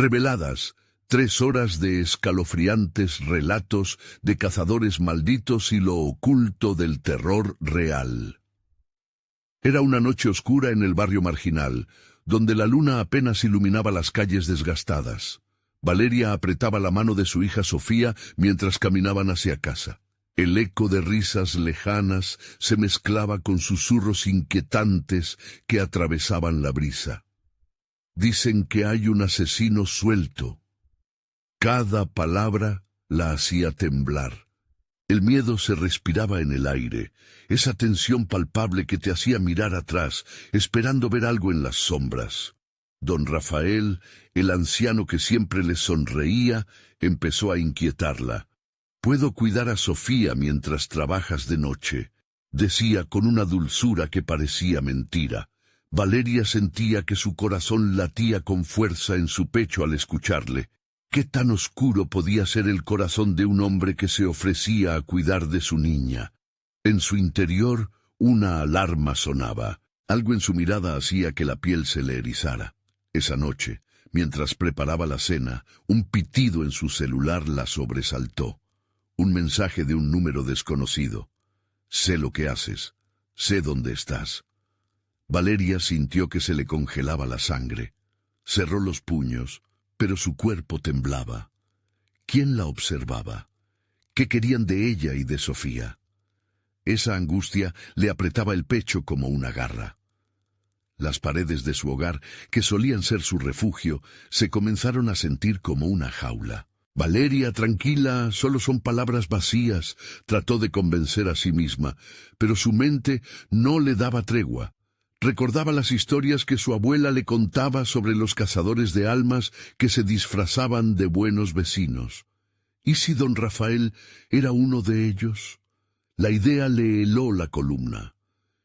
Reveladas, 3 horas de escalofriantes relatos de cazadores malditos y lo oculto del terror real. Era una noche oscura en el barrio marginal, donde la luna apenas iluminaba las calles desgastadas. Valeria apretaba la mano de su hija Sofía mientras caminaban hacia casa. El eco de risas lejanas se mezclaba con susurros inquietantes que atravesaban la brisa. Dicen que hay un asesino suelto. Cada palabra la hacía temblar. El miedo se respiraba en el aire, esa tensión palpable que te hacía mirar atrás, esperando ver algo en las sombras. Don Rafael, el anciano que siempre le sonreía, empezó a inquietarla. «Puedo cuidar a Sofía mientras trabajas de noche», decía con una dulzura que parecía mentira. Valeria sentía que su corazón latía con fuerza en su pecho al escucharle. ¿Qué tan oscuro podía ser el corazón de un hombre que se ofrecía a cuidar de su niña? En su interior, una alarma sonaba. Algo en su mirada hacía que la piel se le erizara. Esa noche, mientras preparaba la cena, un pitido en su celular la sobresaltó. Un mensaje de un número desconocido. «Sé lo que haces. Sé dónde estás». Valeria sintió que se le congelaba la sangre. Cerró los puños, pero su cuerpo temblaba. ¿Quién la observaba? ¿Qué querían de ella y de Sofía? Esa angustia le apretaba el pecho como una garra. Las paredes de su hogar, que solían ser su refugio, se comenzaron a sentir como una jaula. «Valeria, tranquila, solo son palabras vacías», trató de convencer a sí misma, pero su mente no le daba tregua. Recordaba las historias que su abuela le contaba sobre los cazadores de almas que se disfrazaban de buenos vecinos. ¿Y si don Rafael era uno de ellos? La idea le heló la columna.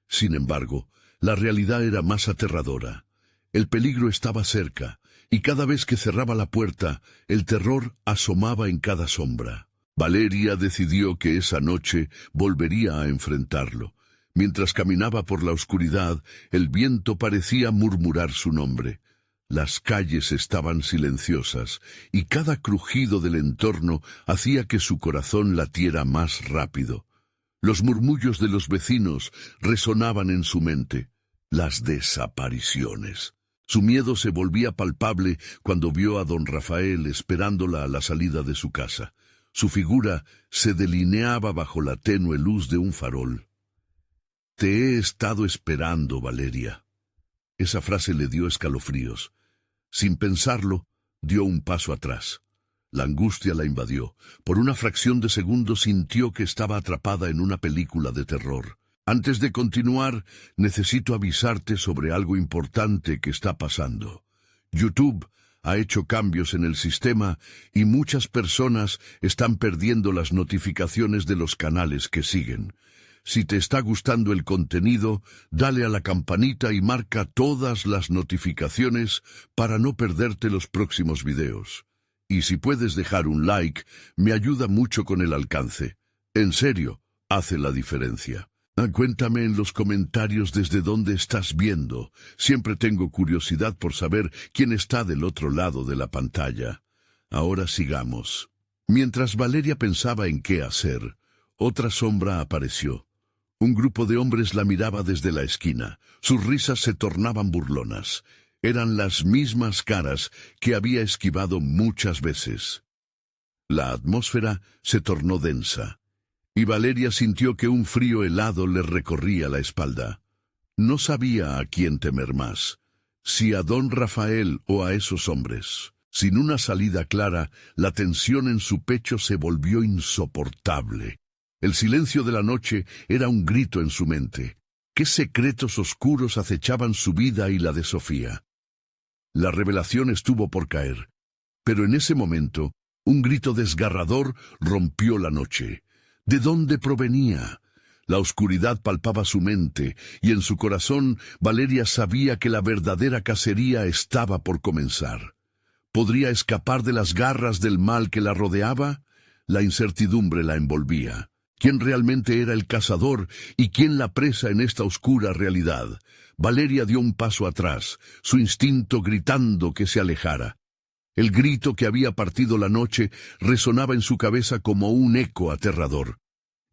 Sin embargo, la realidad era más aterradora. El peligro estaba cerca, y cada vez que cerraba la puerta, el terror asomaba en cada sombra. Valeria decidió que esa noche volvería a enfrentarlo. Mientras caminaba por la oscuridad, el viento parecía murmurar su nombre. Las calles estaban silenciosas, y cada crujido del entorno hacía que su corazón latiera más rápido. Los murmullos de los vecinos resonaban en su mente. Las desapariciones. Su miedo se volvía palpable cuando vio a don Rafael esperándola a la salida de su casa. Su figura se delineaba bajo la tenue luz de un farol. «Te he estado esperando, Valeria». Esa frase le dio escalofríos. Sin pensarlo, dio un paso atrás. La angustia la invadió. Por una fracción de segundo sintió que estaba atrapada en una película de terror. «Antes de continuar, necesito avisarte sobre algo importante que está pasando. YouTube ha hecho cambios en el sistema y muchas personas están perdiendo las notificaciones de los canales que siguen. Si te está gustando el contenido, dale a la campanita y marca todas las notificaciones para no perderte los próximos videos. Y si puedes dejar un like, me ayuda mucho con el alcance. En serio, hace la diferencia». Cuéntame en los comentarios desde dónde estás viendo. Siempre tengo curiosidad por saber quién está del otro lado de la pantalla. Ahora sigamos. Mientras Valeria pensaba en qué hacer, otra sombra apareció. Un grupo de hombres la miraba desde la esquina. Sus risas se tornaban burlonas. Eran las mismas caras que había esquivado muchas veces. La atmósfera se tornó densa, y Valeria sintió que un frío helado le recorría la espalda. No sabía a quién temer más, si a don Rafael o a esos hombres. Sin una salida clara, la tensión en su pecho se volvió insoportable. El silencio de la noche era un grito en su mente. ¿Qué secretos oscuros acechaban su vida y la de Sofía? La revelación estuvo por caer, pero en ese momento, un grito desgarrador rompió la noche. ¿De dónde provenía? La oscuridad palpaba su mente, y en su corazón Valeria sabía que la verdadera cacería estaba por comenzar. ¿Podría escapar de las garras del mal que la rodeaba? La incertidumbre la envolvía. ¿Quién realmente era el cazador y quién la presa en esta oscura realidad? Valeria dio un paso atrás, su instinto gritando que se alejara. El grito que había partido la noche resonaba en su cabeza como un eco aterrador.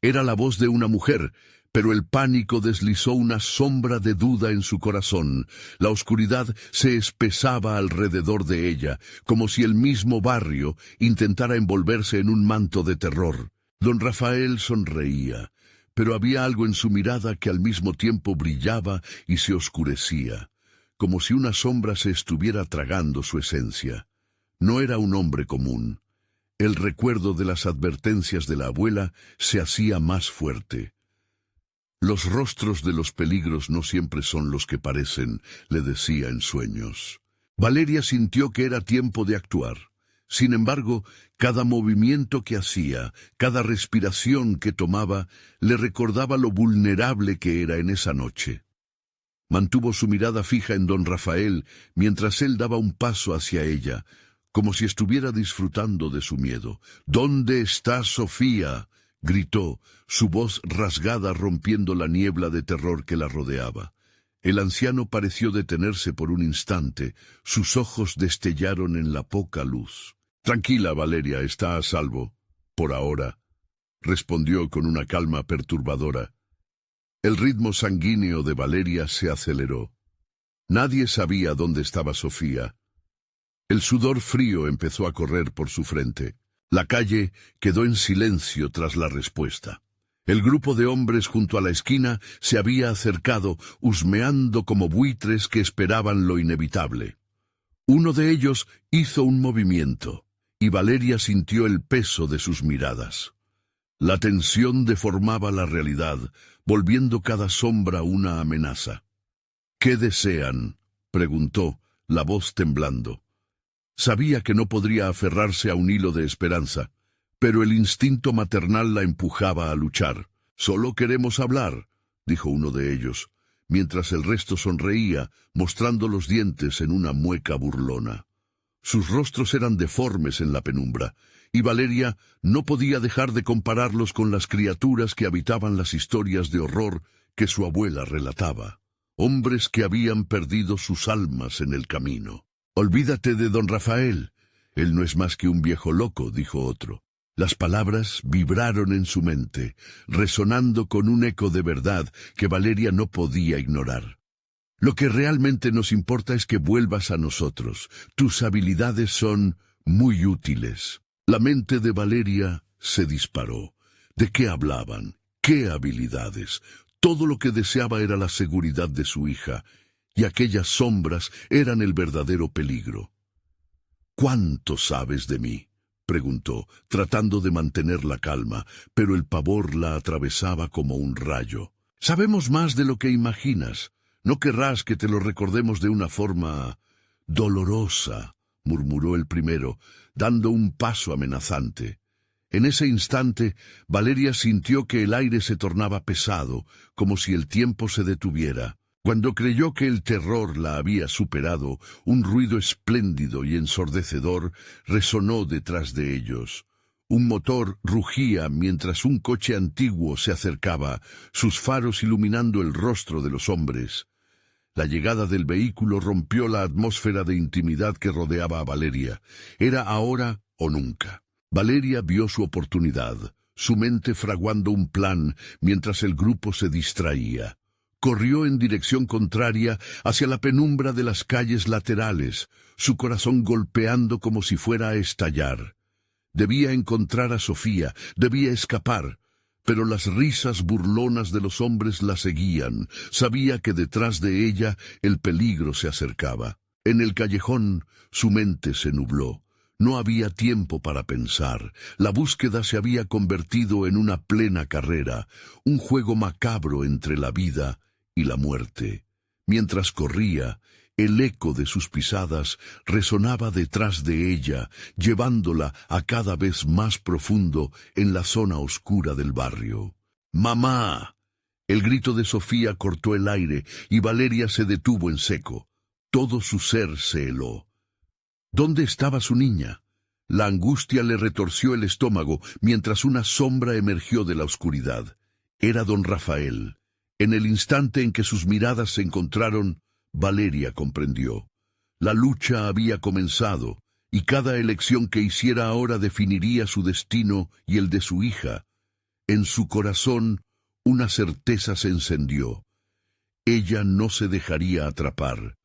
Era la voz de una mujer, pero el pánico deslizó una sombra de duda en su corazón. La oscuridad se espesaba alrededor de ella, como si el mismo barrio intentara envolverse en un manto de terror. Don Rafael sonreía, pero había algo en su mirada que al mismo tiempo brillaba y se oscurecía, como si una sombra se estuviera tragando su esencia. No era un hombre común. El recuerdo de las advertencias de la abuela se hacía más fuerte. Los rostros de los peligros no siempre son los que parecen, le decía en sueños. Valeria sintió que era tiempo de actuar. Sin embargo, cada movimiento que hacía, cada respiración que tomaba, le recordaba lo vulnerable que era en esa noche. Mantuvo su mirada fija en don Rafael mientras él daba un paso hacia ella, como si estuviera disfrutando de su miedo. «¿Dónde está Sofía?», gritó, su voz rasgada rompiendo la niebla de terror que la rodeaba. El anciano pareció detenerse por un instante, sus ojos destellaron en la poca luz. «Tranquila, Valeria, está a salvo, por ahora», respondió con una calma perturbadora. El ritmo sanguíneo de Valeria se aceleró. Nadie sabía dónde estaba Sofía. El sudor frío empezó a correr por su frente. La calle quedó en silencio tras la respuesta. El grupo de hombres junto a la esquina se había acercado, husmeando como buitres que esperaban lo inevitable. Uno de ellos hizo un movimiento, y Valeria sintió el peso de sus miradas. La tensión deformaba la realidad, volviendo cada sombra una amenaza. «¿Qué desean?», preguntó, la voz temblando. Sabía que no podría aferrarse a un hilo de esperanza, pero el instinto maternal la empujaba a luchar. «Solo queremos hablar», dijo uno de ellos, mientras el resto sonreía, mostrando los dientes en una mueca burlona. Sus rostros eran deformes en la penumbra, y Valeria no podía dejar de compararlos con las criaturas que habitaban las historias de horror que su abuela relataba. Hombres que habían perdido sus almas en el camino. «Olvídate de don Rafael. Él no es más que un viejo loco», dijo otro. Las palabras vibraron en su mente, resonando con un eco de verdad que Valeria no podía ignorar. «Lo que realmente nos importa es que vuelvas a nosotros. Tus habilidades son muy útiles». La mente de Valeria se disparó. ¿De qué hablaban? ¿Qué habilidades? Todo lo que deseaba era la seguridad de su hija, y aquellas sombras eran el verdadero peligro. «¿Cuánto sabes de mí?», preguntó, tratando de mantener la calma, pero el pavor la atravesaba como un rayo. «Sabemos más de lo que imaginas. No querrás que te lo recordemos de una forma dolorosa», murmuró el primero, dando un paso amenazante. En ese instante, Valeria sintió que el aire se tornaba pesado, como si el tiempo se detuviera. Cuando creyó que el terror la había superado, un ruido espléndido y ensordecedor resonó detrás de ellos. Un motor rugía mientras un coche antiguo se acercaba, sus faros iluminando el rostro de los hombres. La llegada del vehículo rompió la atmósfera de intimidad que rodeaba a Valeria. Era ahora o nunca. Valeria vio su oportunidad, su mente fraguando un plan mientras el grupo se distraía. Corrió en dirección contraria hacia la penumbra de las calles laterales, su corazón golpeando como si fuera a estallar. Debía encontrar a Sofía, debía escapar, pero las risas burlonas de los hombres la seguían. Sabía que detrás de ella el peligro se acercaba. En el callejón su mente se nubló. No había tiempo para pensar. La búsqueda se había convertido en una plena carrera, un juego macabro entre la vida y la muerte. Mientras corría, el eco de sus pisadas resonaba detrás de ella, llevándola a cada vez más profundo en la zona oscura del barrio. «¡Mamá!». El grito de Sofía cortó el aire y Valeria se detuvo en seco. Todo su ser se heló. ¿Dónde estaba su niña? La angustia le retorció el estómago mientras una sombra emergió de la oscuridad. Era don Rafael. En el instante en que sus miradas se encontraron, Valeria comprendió. La lucha había comenzado, y cada elección que hiciera ahora definiría su destino y el de su hija. En su corazón una certeza se encendió. Ella no se dejaría atrapar.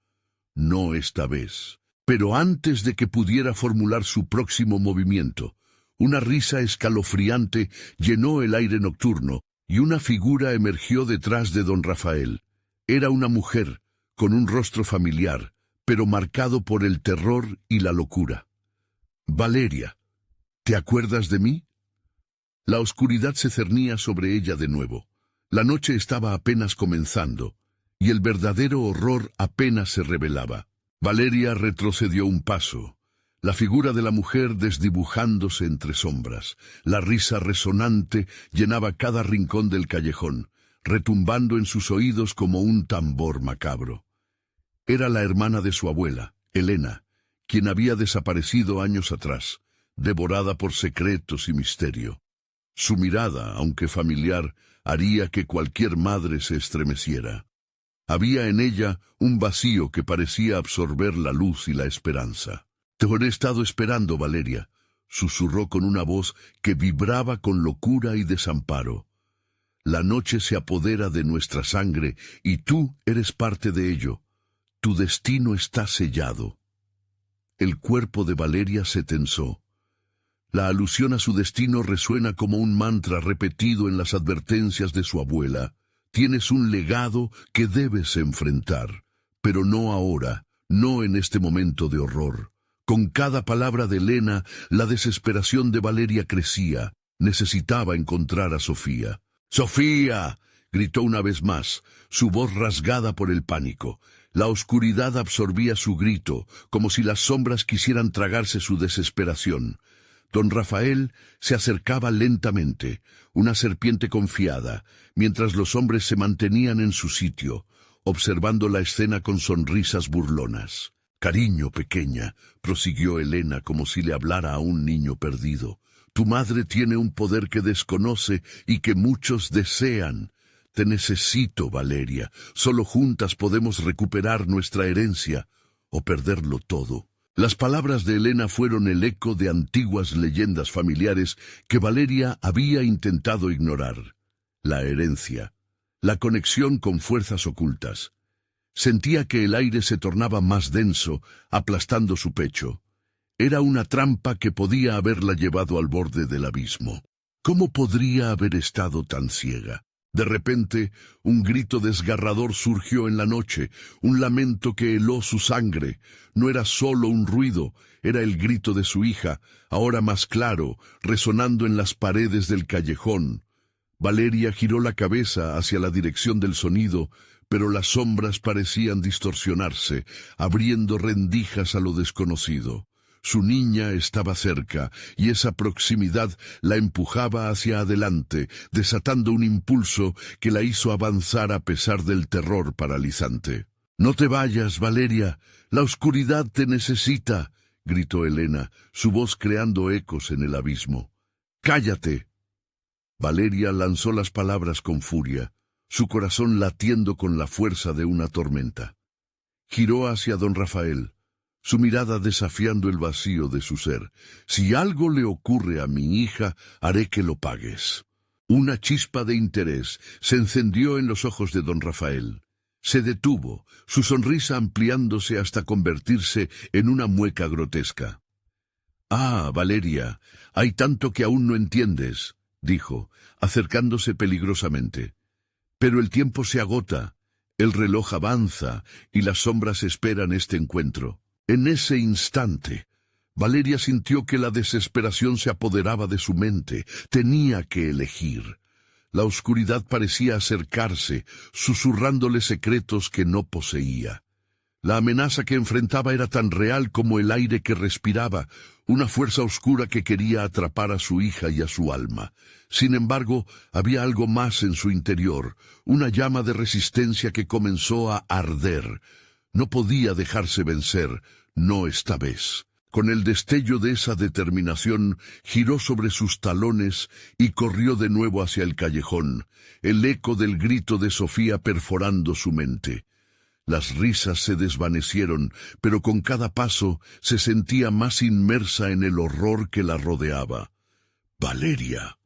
No esta vez. Pero antes de que pudiera formular su próximo movimiento, una risa escalofriante llenó el aire nocturno y una figura emergió detrás de don Rafael. Era una mujer, con un rostro familiar, pero marcado por el terror y la locura. Valeria, ¿te acuerdas de mí? La oscuridad se cernía sobre ella de nuevo. La noche estaba apenas comenzando, y el verdadero horror apenas se revelaba. Valeria retrocedió un paso, la figura de la mujer desdibujándose entre sombras. La risa resonante llenaba cada rincón del callejón, retumbando en sus oídos como un tambor macabro. Era la hermana de su abuela, Elena, quien había desaparecido años atrás, devorada por secretos y misterio. Su mirada, aunque familiar, haría que cualquier madre se estremeciera. Había en ella un vacío que parecía absorber la luz y la esperanza. «Te he estado esperando, Valeria», susurró con una voz que vibraba con locura y desamparo. «La noche se apodera de nuestra sangre y tú eres parte de ello. Tu destino está sellado». El cuerpo de Valeria se tensó. La alusión a su destino resuena como un mantra repetido en las advertencias de su abuela. Tienes un legado que debes enfrentar, pero no ahora, no en este momento de horror. Con cada palabra de Elena, la desesperación de Valeria crecía. Necesitaba encontrar a Sofía. «¡Sofía!», gritó una vez más, su voz rasgada por el pánico. La oscuridad absorbía su grito, como si las sombras quisieran tragarse su desesperación. Don Rafael se acercaba lentamente, una serpiente confiada, mientras los hombres se mantenían en su sitio, observando la escena con sonrisas burlonas. «Cariño, pequeña», prosiguió Elena como si le hablara a un niño perdido. «Tu madre tiene un poder que desconoce y que muchos desean. Te necesito, Valeria. Solo juntas podemos recuperar nuestra herencia o perderlo todo». Las palabras de Elena fueron el eco de antiguas leyendas familiares que Valeria había intentado ignorar. La herencia, la conexión con fuerzas ocultas. Sentía que el aire se tornaba más denso, aplastando su pecho. Era una trampa que podía haberla llevado al borde del abismo. ¿Cómo podría haber estado tan ciega? De repente, un grito desgarrador surgió en la noche, un lamento que heló su sangre. No era solo un ruido, era el grito de su hija, ahora más claro, resonando en las paredes del callejón. Valeria giró la cabeza hacia la dirección del sonido, pero las sombras parecían distorsionarse, abriendo rendijas a lo desconocido. Su niña estaba cerca, y esa proximidad la empujaba hacia adelante, desatando un impulso que la hizo avanzar a pesar del terror paralizante. «No te vayas, Valeria, la oscuridad te necesita», gritó Elena, su voz creando ecos en el abismo. «¡Cállate!». Valeria lanzó las palabras con furia, su corazón latiendo con la fuerza de una tormenta. Giró hacia don Rafael, su mirada desafiando el vacío de su ser. «Si algo le ocurre a mi hija, haré que lo pagues». Una chispa de interés se encendió en los ojos de don Rafael. Se detuvo, su sonrisa ampliándose hasta convertirse en una mueca grotesca. «Ah, Valeria, hay tanto que aún no entiendes», dijo, acercándose peligrosamente. «Pero el tiempo se agota, el reloj avanza y las sombras esperan este encuentro». En ese instante, Valeria sintió que la desesperación se apoderaba de su mente. Tenía que elegir. La oscuridad parecía acercarse, susurrándole secretos que no poseía. La amenaza que enfrentaba era tan real como el aire que respiraba, una fuerza oscura que quería atrapar a su hija y a su alma. Sin embargo, había algo más en su interior, una llama de resistencia que comenzó a arder. No podía dejarse vencer, no esta vez. Con el destello de esa determinación, giró sobre sus talones y corrió de nuevo hacia el callejón, el eco del grito de Sofía perforando su mente. Las risas se desvanecieron, pero con cada paso se sentía más inmersa en el horror que la rodeaba. ¡Valeria!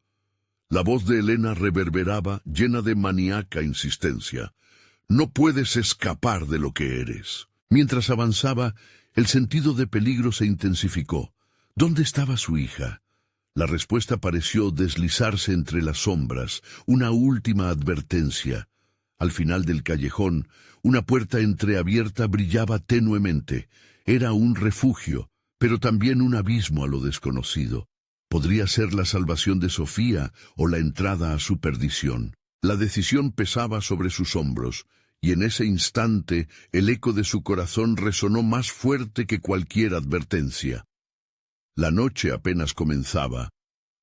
La voz de Elena reverberaba, llena de maníaca insistencia. «No puedes escapar de lo que eres». Mientras avanzaba, el sentido de peligro se intensificó. ¿Dónde estaba su hija? La respuesta pareció deslizarse entre las sombras, una última advertencia. Al final del callejón, una puerta entreabierta brillaba tenuemente. Era un refugio, pero también un abismo a lo desconocido. Podría ser la salvación de Sofía o la entrada a su perdición. La decisión pesaba sobre sus hombros, y en ese instante el eco de su corazón resonó más fuerte que cualquier advertencia. La noche apenas comenzaba,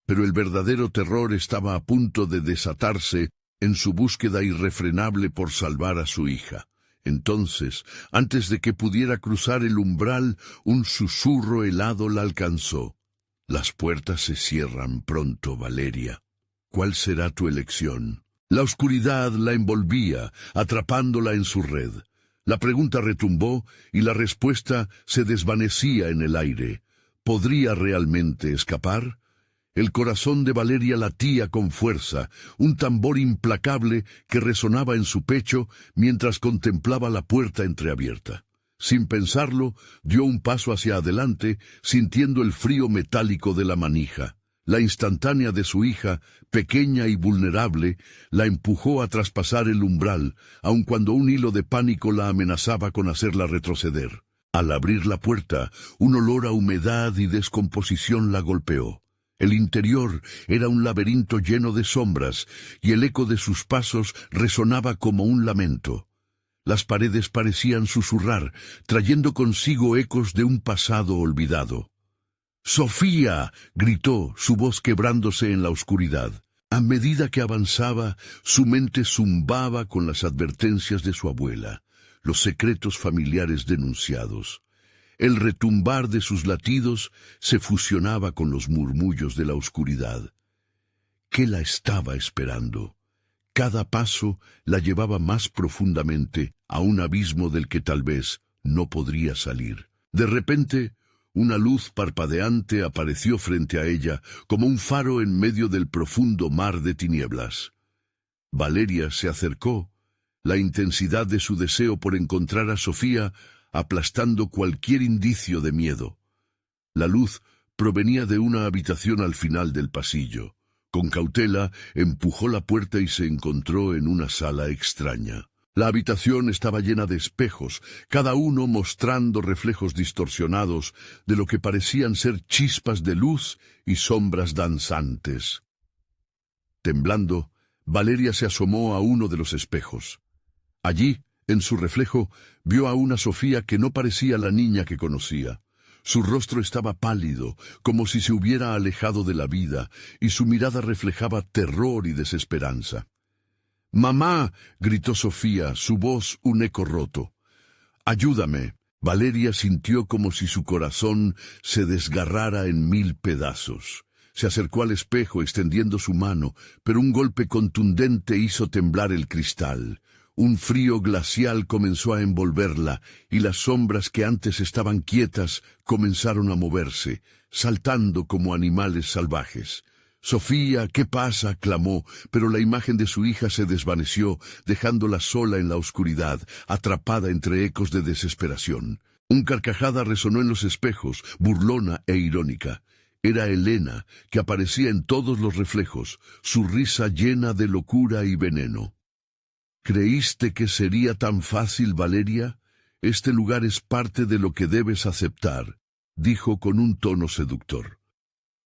pero el verdadero terror estaba a punto de desatarse en su búsqueda irrefrenable por salvar a su hija. Entonces, antes de que pudiera cruzar el umbral, un susurro helado la alcanzó. «Las puertas se cierran pronto, Valeria. ¿Cuál será tu elección?» La oscuridad la envolvía, atrapándola en su red. La pregunta retumbó y la respuesta se desvanecía en el aire. ¿Podría realmente escapar? El corazón de Valeria latía con fuerza, un tambor implacable que resonaba en su pecho mientras contemplaba la puerta entreabierta. Sin pensarlo, dio un paso hacia adelante, sintiendo el frío metálico de la manija. La instantánea de su hija, pequeña y vulnerable, la empujó a traspasar el umbral, aun cuando un hilo de pánico la amenazaba con hacerla retroceder. Al abrir la puerta, un olor a humedad y descomposición la golpeó. El interior era un laberinto lleno de sombras, y el eco de sus pasos resonaba como un lamento. Las paredes parecían susurrar, trayendo consigo ecos de un pasado olvidado. «¡Sofía!», gritó, su voz quebrándose en la oscuridad. A medida que avanzaba, su mente zumbaba con las advertencias de su abuela, los secretos familiares denunciados. El retumbar de sus latidos se fusionaba con los murmullos de la oscuridad. ¿Qué la estaba esperando? Cada paso la llevaba más profundamente a un abismo del que tal vez no podría salir. De repente, una luz parpadeante apareció frente a ella, como un faro en medio del profundo mar de tinieblas. Valeria se acercó, la intensidad de su deseo por encontrar a Sofía aplastando cualquier indicio de miedo. La luz provenía de una habitación al final del pasillo. Con cautela, empujó la puerta y se encontró en una sala extraña. La habitación estaba llena de espejos, cada uno mostrando reflejos distorsionados de lo que parecían ser chispas de luz y sombras danzantes. Temblando, Valeria se asomó a uno de los espejos. Allí, en su reflejo, vio a una Sofía que no parecía la niña que conocía. Su rostro estaba pálido, como si se hubiera alejado de la vida, y su mirada reflejaba terror y desesperanza. «¡Mamá!», gritó Sofía, su voz un eco roto. «¡Ayúdame!». Valeria sintió como si su corazón se desgarrara en 1000 pedazos. Se acercó al espejo extendiendo su mano, pero un golpe contundente hizo temblar el cristal. Un frío glacial comenzó a envolverla, y las sombras que antes estaban quietas comenzaron a moverse, saltando como animales salvajes. «Sofía, ¿qué pasa?», clamó, pero la imagen de su hija se desvaneció, dejándola sola en la oscuridad, atrapada entre ecos de desesperación. Un carcajada resonó en los espejos, burlona e irónica. Era Elena, que aparecía en todos los reflejos, su risa llena de locura y veneno. «¿Creíste que sería tan fácil, Valeria? Este lugar es parte de lo que debes aceptar», dijo con un tono seductor.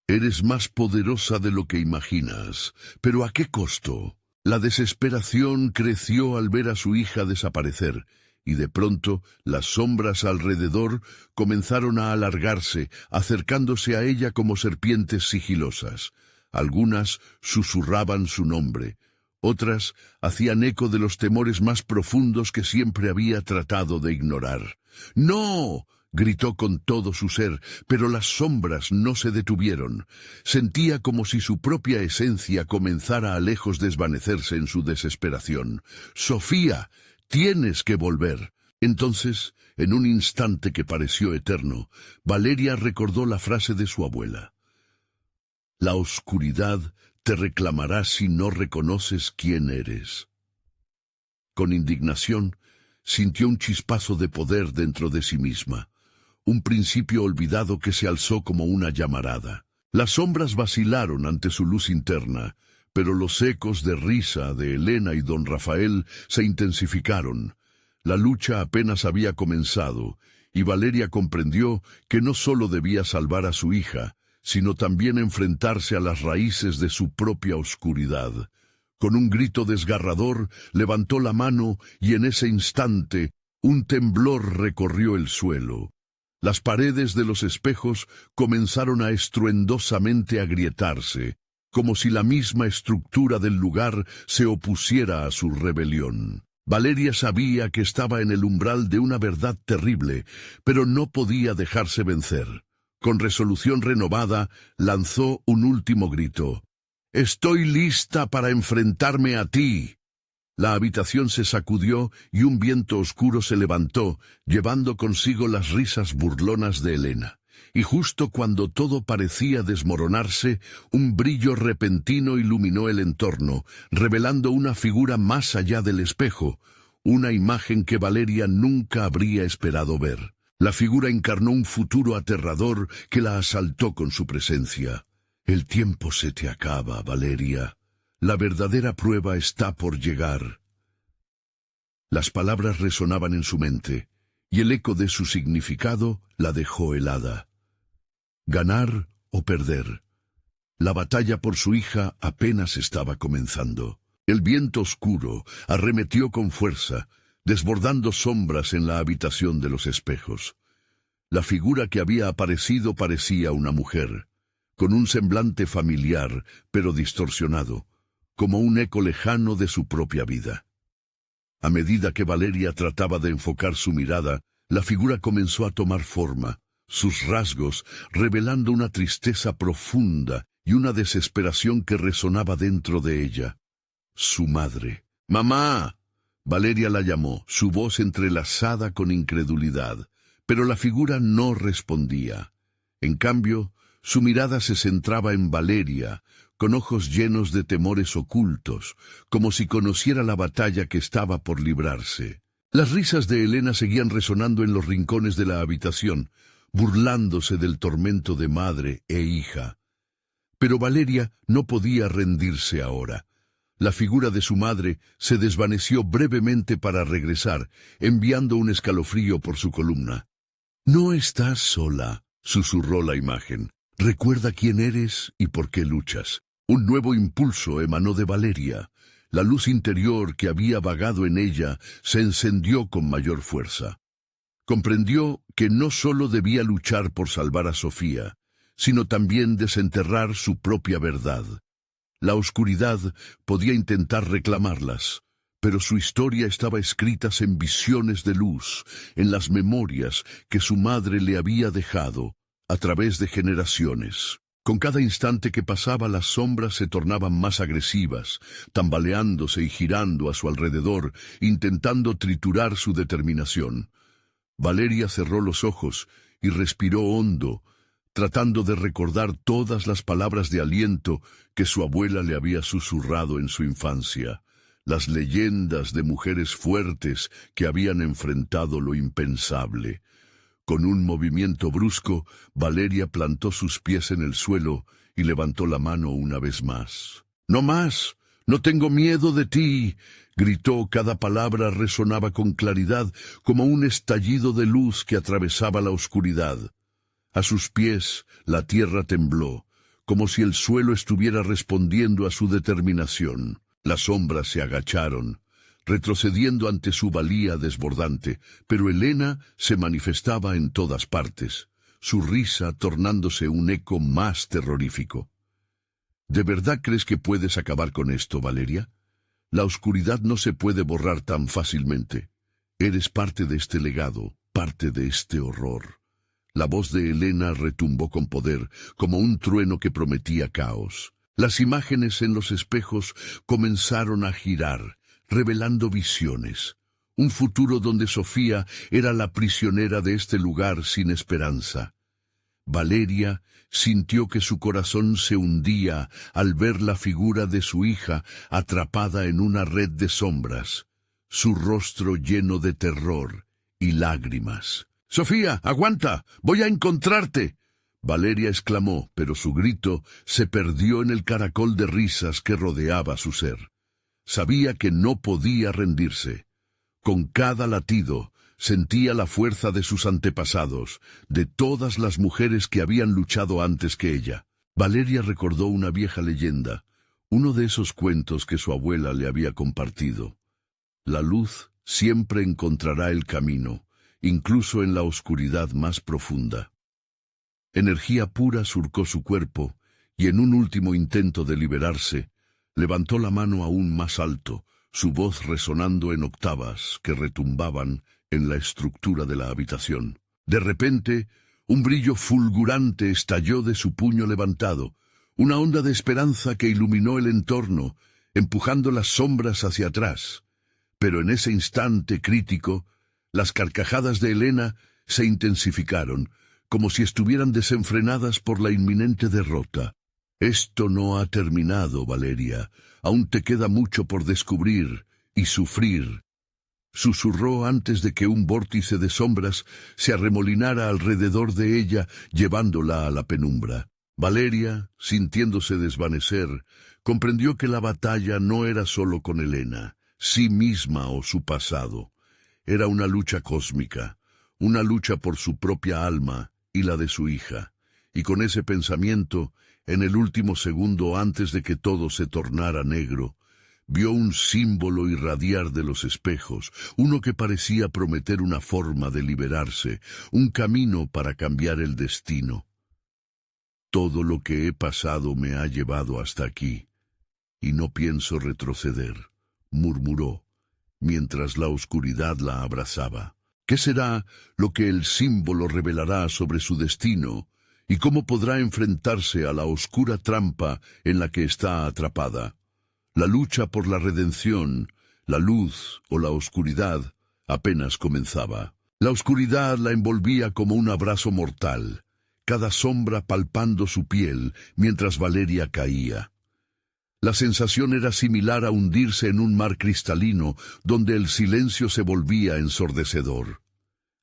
«Eres más poderosa de lo que imaginas, pero ¿a qué costo?». La desesperación creció al ver a su hija desaparecer, y de pronto las sombras alrededor comenzaron a alargarse, acercándose a ella como serpientes sigilosas. Algunas susurraban su nombre. Otras hacían eco de los temores más profundos que siempre había tratado de ignorar. «¡No!», gritó con todo su ser, pero las sombras no se detuvieron. Sentía como si su propia esencia comenzara a lejos desvanecerse en su desesperación. «¡Sofía! ¡Tienes que volver!». Entonces, en un instante que pareció eterno, Valeria recordó la frase de su abuela. La oscuridad te reclamará si no reconoces quién eres. Con indignación, sintió un chispazo de poder dentro de sí misma, un principio olvidado que se alzó como una llamarada. Las sombras vacilaron ante su luz interna, pero los ecos de risa de Elena y don Rafael se intensificaron. La lucha apenas había comenzado, y Valeria comprendió que no solo debía salvar a su hija, sino también enfrentarse a las raíces de su propia oscuridad. Con un grito desgarrador, levantó la mano y en ese instante un temblor recorrió el suelo. Las paredes de los espejos comenzaron a estruendosamente agrietarse, como si la misma estructura del lugar se opusiera a su rebelión. Valeria sabía que estaba en el umbral de una verdad terrible, pero no podía dejarse vencer. Con resolución renovada, lanzó un último grito. «Estoy lista para enfrentarme a ti». La habitación se sacudió y un viento oscuro se levantó, llevando consigo las risas burlonas de Elena. Y justo cuando todo parecía desmoronarse, un brillo repentino iluminó el entorno, revelando una figura más allá del espejo, una imagen que Valeria nunca habría esperado ver. La figura encarnó un futuro aterrador que la asaltó con su presencia. «El tiempo se te acaba, Valeria. La verdadera prueba está por llegar». Las palabras resonaban en su mente, y el eco de su significado la dejó helada. Ganar o perder. La batalla por su hija apenas estaba comenzando. El viento oscuro arremetió con fuerza, desbordando sombras en la habitación de los espejos. La figura que había aparecido parecía una mujer, con un semblante familiar, pero distorsionado, como un eco lejano de su propia vida. A medida que Valeria trataba de enfocar su mirada, la figura comenzó a tomar forma, sus rasgos revelando una tristeza profunda y una desesperación que resonaba dentro de ella. Su madre. «¡Mamá!». Valeria la llamó, su voz entrelazada con incredulidad, pero la figura no respondía. En cambio, su mirada se centraba en Valeria, con ojos llenos de temores ocultos, como si conociera la batalla que estaba por librarse. Las risas de Elena seguían resonando en los rincones de la habitación, burlándose del tormento de madre e hija. Pero Valeria no podía rendirse ahora. La figura de su madre se desvaneció brevemente para regresar, enviando un escalofrío por su columna. «No estás sola», susurró la imagen. «Recuerda quién eres y por qué luchas». Un nuevo impulso emanó de Valeria. La luz interior que había vagado en ella se encendió con mayor fuerza. Comprendió que no solo debía luchar por salvar a Sofía, sino también desenterrar su propia verdad. La oscuridad podía intentar reclamarlas, pero su historia estaba escrita en visiones de luz, en las memorias que su madre le había dejado a través de generaciones. Con cada instante que pasaba, las sombras se tornaban más agresivas, tambaleándose y girando a su alrededor, intentando triturar su determinación. Valeria cerró los ojos y respiró hondo, tratando de recordar todas las palabras de aliento que su abuela le había susurrado en su infancia, las leyendas de mujeres fuertes que habían enfrentado lo impensable. Con un movimiento brusco, Valeria plantó sus pies en el suelo y levantó la mano una vez más. «¡No más! ¡No tengo miedo de ti!», gritó. Cada palabra resonaba con claridad, como un estallido de luz que atravesaba la oscuridad. A sus pies, la tierra tembló, como si el suelo estuviera respondiendo a su determinación. Las sombras se agacharon, retrocediendo ante su valía desbordante, pero Elena se manifestaba en todas partes, su risa tornándose un eco más terrorífico. ¿De verdad crees que puedes acabar con esto, Valeria? La oscuridad no se puede borrar tan fácilmente. Eres parte de este legado, parte de este horror. La voz de Elena retumbó con poder, como un trueno que prometía caos. Las imágenes en los espejos comenzaron a girar, revelando visiones. un futuro donde Sofía era la prisionera de este lugar sin esperanza. Valeria sintió que su corazón se hundía al ver la figura de su hija atrapada en una red de sombras, su rostro lleno de terror y lágrimas. «¡Sofía, aguanta! ¡Voy a encontrarte!» Valeria exclamó, pero su grito se perdió en el caracol de risas que rodeaba su ser. Sabía que no podía rendirse. Con cada latido, sentía la fuerza de sus antepasados, de todas las mujeres que habían luchado antes que ella. Valeria recordó una vieja leyenda, uno de esos cuentos que su abuela le había compartido. La luz siempre encontrará el camino, incluso en la oscuridad más profunda. Energía pura surcó su cuerpo, y en un último intento de liberarse, levantó la mano aún más alto, su voz resonando en octavas que retumbaban en la estructura de la habitación. De repente, un brillo fulgurante estalló de su puño levantado, una onda de esperanza que iluminó el entorno, empujando las sombras hacia atrás. Pero en ese instante crítico, las carcajadas de Helena se intensificaron, como si estuvieran desenfrenadas por la inminente derrota. «Esto no ha terminado, Valeria. Aún te queda mucho por descubrir y sufrir», susurró antes de que un vórtice de sombras se arremolinara alrededor de ella, llevándola a la penumbra. Valeria, sintiéndose desvanecer, comprendió que la batalla no era solo con Helena, sí misma o su pasado. Era una lucha cósmica, una lucha por su propia alma y la de su hija. Y con ese pensamiento, en el último segundo antes de que todo se tornara negro, vio un símbolo irradiar de los espejos, uno que parecía prometer una forma de liberarse, un camino para cambiar el destino. «Todo lo que he pasado me ha llevado hasta aquí, y no pienso retroceder», murmuró, mientras la oscuridad la abrazaba. ¿Qué será lo que el símbolo revelará sobre su destino, y cómo podrá enfrentarse a la oscura trampa en la que está atrapada? La lucha por la redención, la luz o la oscuridad, apenas comenzaba. La oscuridad la envolvía como un abrazo mortal, cada sombra palpando su piel mientras Valeria caía. La sensación era similar a hundirse en un mar cristalino donde el silencio se volvía ensordecedor.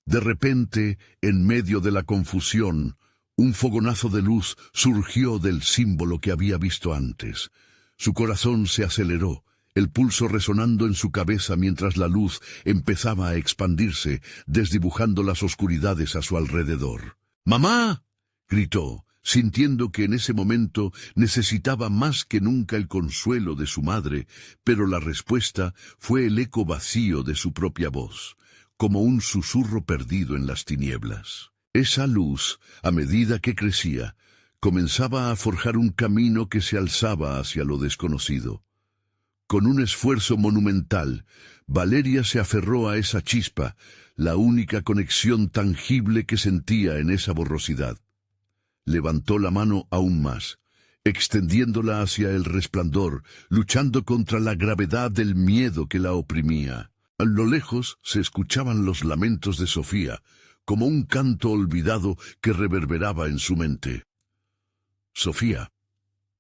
De repente, en medio de la confusión, un fogonazo de luz surgió del símbolo que había visto antes. Su corazón se aceleró, el pulso resonando en su cabeza mientras la luz empezaba a expandirse, desdibujando las oscuridades a su alrededor. «¡Mamá!», gritó, sintiendo que en ese momento necesitaba más que nunca el consuelo de su madre, pero la respuesta fue el eco vacío de su propia voz, como un susurro perdido en las tinieblas. Esa luz, a medida que crecía, comenzaba a forjar un camino que se alzaba hacia lo desconocido. Con un esfuerzo monumental, Valeria se aferró a esa chispa, la única conexión tangible que sentía en esa borrosidad. Levantó la mano aún más, extendiéndola hacia el resplandor, luchando contra la gravedad del miedo que la oprimía. A lo lejos se escuchaban los lamentos de Sofía, como un canto olvidado que reverberaba en su mente. «Sofía,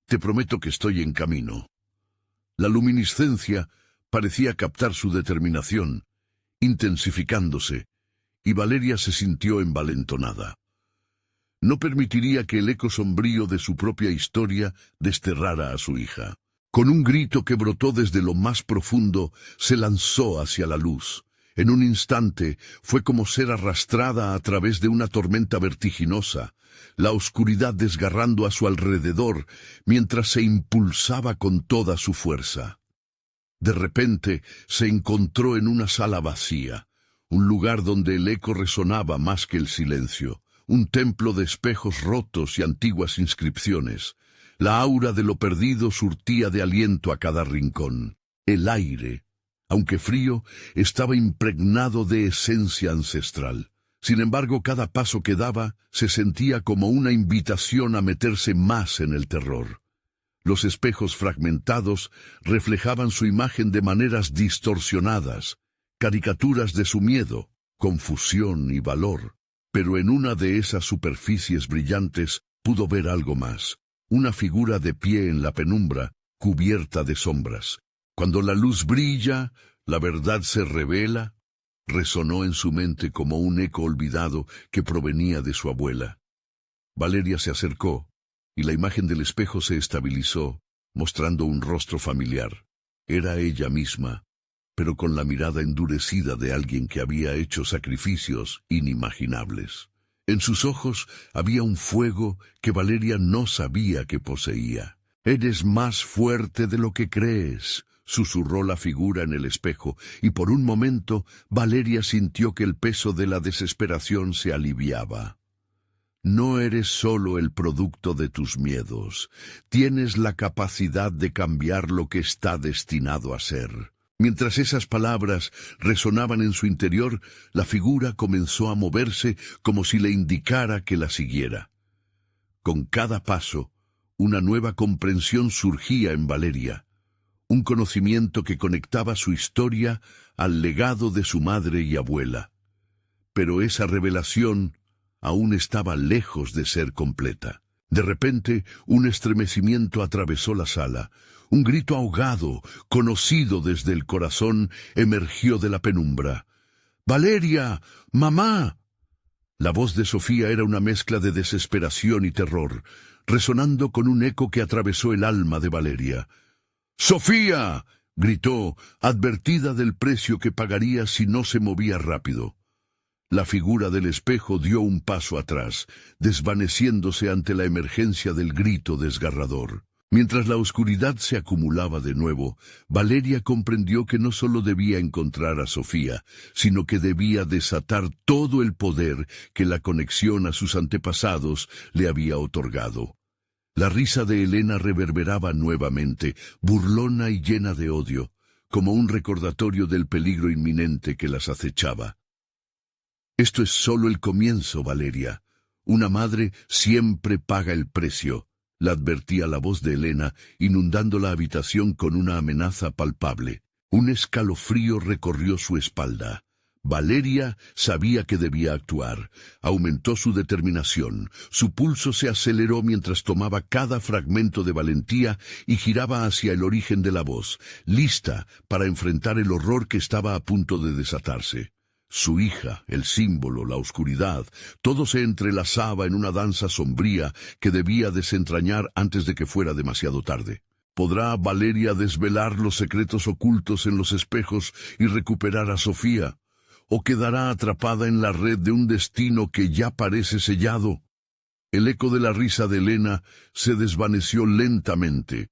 te prometo que estoy en camino». La luminiscencia parecía captar su determinación, intensificándose, y Valeria se sintió envalentonada. No permitiría que el eco sombrío de su propia historia desterrara a su hija. Con un grito que brotó desde lo más profundo, se lanzó hacia la luz. En un instante fue como ser arrastrada a través de una tormenta vertiginosa, la oscuridad desgarrando a su alrededor mientras se impulsaba con toda su fuerza. De repente se encontró en una sala vacía, un lugar donde el eco resonaba más que el silencio, un templo de espejos rotos y antiguas inscripciones. La aura de lo perdido surtía de aliento a cada rincón. El aire, aunque frío, estaba impregnado de esencia ancestral. Sin embargo, cada paso que daba se sentía como una invitación a meterse más en el terror. Los espejos fragmentados reflejaban su imagen de maneras distorsionadas, caricaturas de su miedo, confusión y valor. Pero en una de esas superficies brillantes pudo ver algo más, una figura de pie en la penumbra, cubierta de sombras. Cuando la luz brilla, la verdad se revela, resonó en su mente como un eco olvidado que provenía de su abuela. Valeria se acercó, y la imagen del espejo se estabilizó, mostrando un rostro familiar. Era ella misma, pero con la mirada endurecida de alguien que había hecho sacrificios inimaginables. En sus ojos había un fuego que Valeria no sabía que poseía. «Eres más fuerte de lo que crees», susurró la figura en el espejo, y por un momento Valeria sintió que el peso de la desesperación se aliviaba. «No eres solo el producto de tus miedos. Tienes la capacidad de cambiar lo que está destinado a ser». Mientras esas palabras resonaban en su interior, la figura comenzó a moverse como si le indicara que la siguiera. Con cada paso, una nueva comprensión surgía en Valeria, un conocimiento que conectaba su historia al legado de su madre y abuela. Pero esa revelación aún estaba lejos de ser completa. De repente, un estremecimiento atravesó la sala. Un grito ahogado, conocido desde el corazón, emergió de la penumbra. «¡Valeria! ¡Mamá!». La voz de Sofía era una mezcla de desesperación y terror, resonando con un eco que atravesó el alma de Valeria. «¡Sofía!», gritó, advertida del precio que pagaría si no se movía rápido. La figura del espejo dio un paso atrás, desvaneciéndose ante la emergencia del grito desgarrador. Mientras la oscuridad se acumulaba de nuevo, Valeria comprendió que no solo debía encontrar a Sofía, sino que debía desatar todo el poder que la conexión a sus antepasados le había otorgado. La risa de Elena reverberaba nuevamente, burlona y llena de odio, como un recordatorio del peligro inminente que las acechaba. «Esto es solo el comienzo, Valeria. Una madre siempre paga el precio», la advertía la voz de Elena, inundando la habitación con una amenaza palpable. Un escalofrío recorrió su espalda. Valeria sabía que debía actuar. Aumentó su determinación. Su pulso se aceleró mientras tomaba cada fragmento de valentía y giraba hacia el origen de la voz, lista para enfrentar el horror que estaba a punto de desatarse. Su hija, el símbolo, la oscuridad, todo se entrelazaba en una danza sombría que debía desentrañar antes de que fuera demasiado tarde. ¿Podrá Valeria desvelar los secretos ocultos en los espejos y recuperar a Sofía? ¿O quedará atrapada en la red de un destino que ya parece sellado? El eco de la risa de Elena se desvaneció lentamente,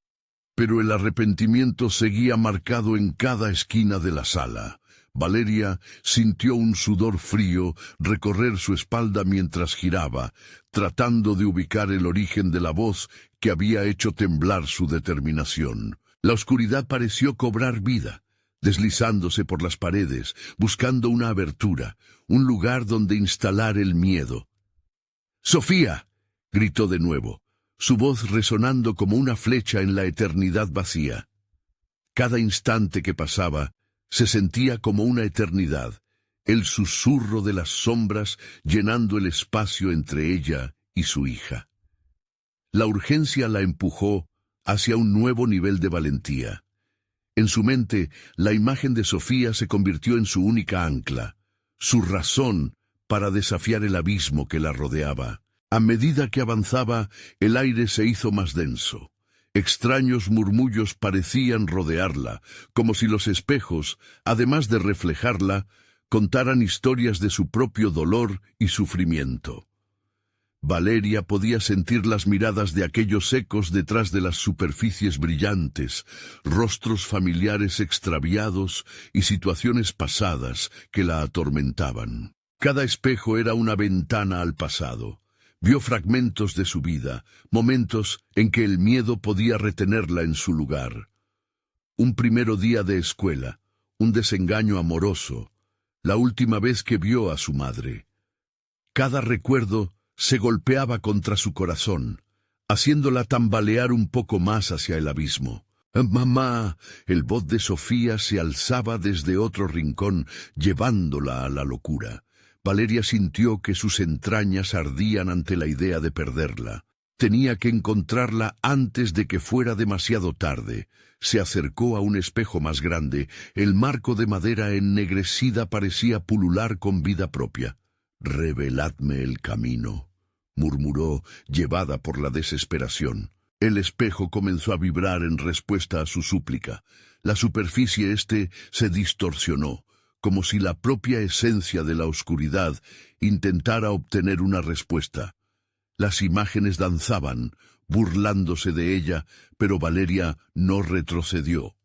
pero el arrepentimiento seguía marcado en cada esquina de la sala. Valeria sintió un sudor frío recorrer su espalda mientras giraba, tratando de ubicar el origen de la voz que había hecho temblar su determinación. La oscuridad pareció cobrar vida, deslizándose por las paredes, buscando una abertura, un lugar donde instalar el miedo. «¡Sofía!», gritó de nuevo, su voz resonando como una flecha en la eternidad vacía. Cada instante que pasaba se sentía como una eternidad, el susurro de las sombras llenando el espacio entre ella y su hija. La urgencia la empujó hacia un nuevo nivel de valentía. En su mente, la imagen de Sofía se convirtió en su única ancla, su razón para desafiar el abismo que la rodeaba. A medida que avanzaba, el aire se hizo más denso. Extraños murmullos parecían rodearla, como si los espejos, además de reflejarla, contaran historias de su propio dolor y sufrimiento. Valeria podía sentir las miradas de aquellos ecos detrás de las superficies brillantes, rostros familiares extraviados y situaciones pasadas que la atormentaban. Cada espejo era una ventana al pasado. Vio fragmentos de su vida, momentos en que el miedo podía retenerla en su lugar. Un primer día de escuela, un desengaño amoroso, la última vez que vio a su madre. Cada recuerdo se golpeaba contra su corazón, haciéndola tambalear un poco más hacia el abismo. Mamá. El voz de Sofía se alzaba desde otro rincón, llevándola a la locura. Valeria sintió que sus entrañas ardían ante la idea de perderla. Tenía que encontrarla antes de que fuera demasiado tarde. Se acercó a un espejo más grande. El marco de madera ennegrecida parecía pulular con vida propia. «Reveladme el camino», murmuró, llevada por la desesperación. El espejo comenzó a vibrar en respuesta a su súplica. La superficie se distorsionó, como si la propia esencia de la oscuridad intentara obtener una respuesta. Las imágenes danzaban, burlándose de ella, pero Valeria no retrocedió.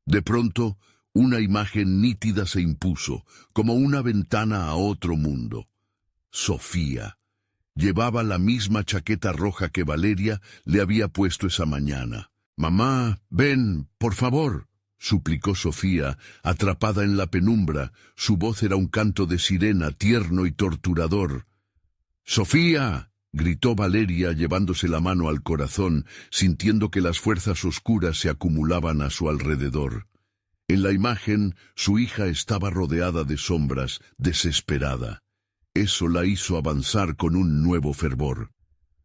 De pronto, una imagen nítida se impuso, como una ventana a otro mundo. Sofía. Llevaba la misma chaqueta roja que Valeria le había puesto esa mañana. «Mamá, ven, por favor», suplicó Sofía, atrapada en la penumbra. Su voz era un canto de sirena, tierno y torturador. «¡Sofía!», gritó Valeria, llevándose la mano al corazón, sintiendo que las fuerzas oscuras se acumulaban a su alrededor. En la imagen, su hija estaba rodeada de sombras, desesperada. Eso la hizo avanzar con un nuevo fervor.